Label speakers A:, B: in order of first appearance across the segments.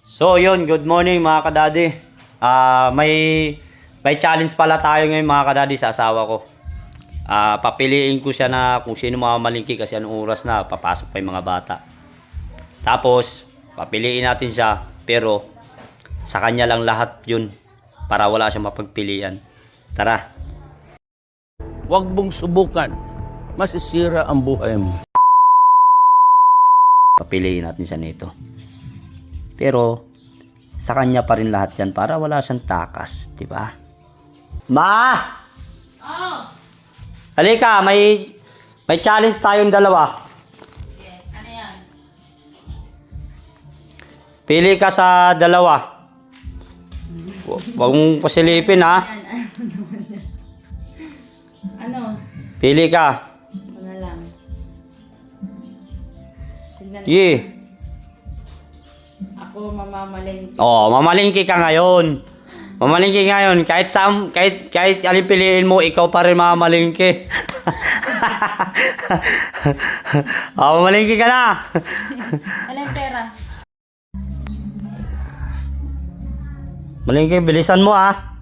A: So yun, good morning mga kadadi. May challenge pala tayo ngayon mga kadadi sa asawa ko. Papiliin ko siya na kung sino mamamalingki kasi anong oras na papasok pa yung mga bata. Tapos papiliin natin siya pero sa kanya lang lahat yun para wala siyang mapagpilian. Tara.
B: Huwag mong subukan. Masisira ang buhay mo.
A: Papiliin natin siya nito. Pero sa kanya pa rin lahat yan para wala siyang takas, di ba? Ma!
C: Oh!
A: Halika, may challenge tayong dalawa.
C: Yes, ano yan?
A: Pili ka sa dalawa. Huwag mong pasilipin ha.
C: Ano?
A: Pili ka.
C: Ito na lang. Tignan
A: Sige.
C: Ako mamamalengke.
A: Oh, mamalingki ka ngayon. Mamalingki ngayon. Kahit alin piliin mo, ikaw pa rin mamalingki. Oh, mamalingki ka na.
C: Ano yung pera?
A: Malingki, bilisan mo ah.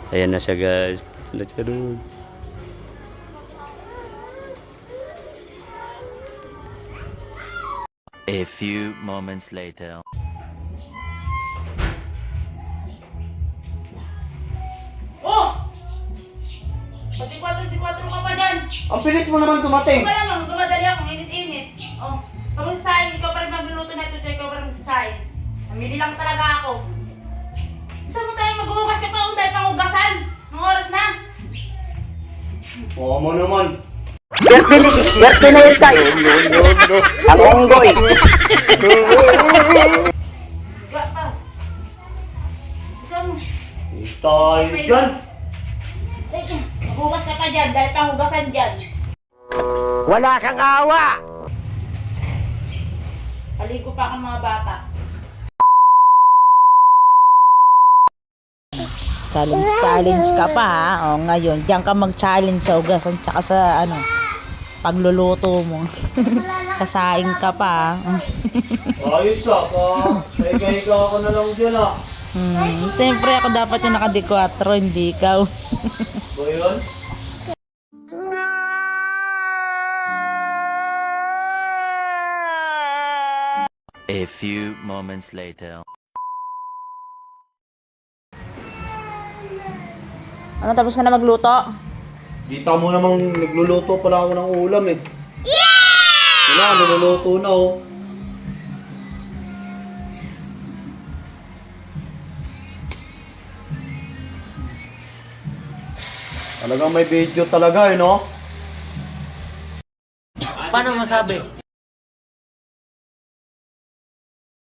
A: Ayan na siya guys. Let's go doon.
D: A few moments later.
C: Oh! Pati-kwatro ka pa dyan.
A: Ang bilis mo naman dumating.
C: Ikaw lamang, dumadali ako, init-init. Oh, kapag sasayin, ikaw pa rin magluluto na ito, ikaw pa rin magsasayin. Namili lang talaga ako. Saan mo tayo maghuhugas ka pa, dahil panghugasan? Anong oras na?
A: Oo mo naman.
E: Swerte na yun tayo. Ang unggoy.
C: Wala pa. Saan mo?
A: Tayo dyan.
C: Maghugas ka pa dyan, dahil panghugasan dyan.
E: Wala kang awa.
C: Paligo pa akong mga bata.
F: Challenge ka pa ha. O ngayon, diyan ka mag-challenge sa ugasan tsaka sa pagluluto mo. Kasaing ka pa ha.
A: Ayos ako. Higa-higa ako na lang dyan ah.
F: Siyempre ako dapat yung naka-D4, hindi ikaw.
A: Ba yun?
D: A few moments later.
F: Ano, tapos ka na magluto?
A: Dita mo namang nagluluto pala ako ng ulam eh. Yeah! Wala, niluluto na oh. Talagang may video talaga eh no?
E: Paano masabi?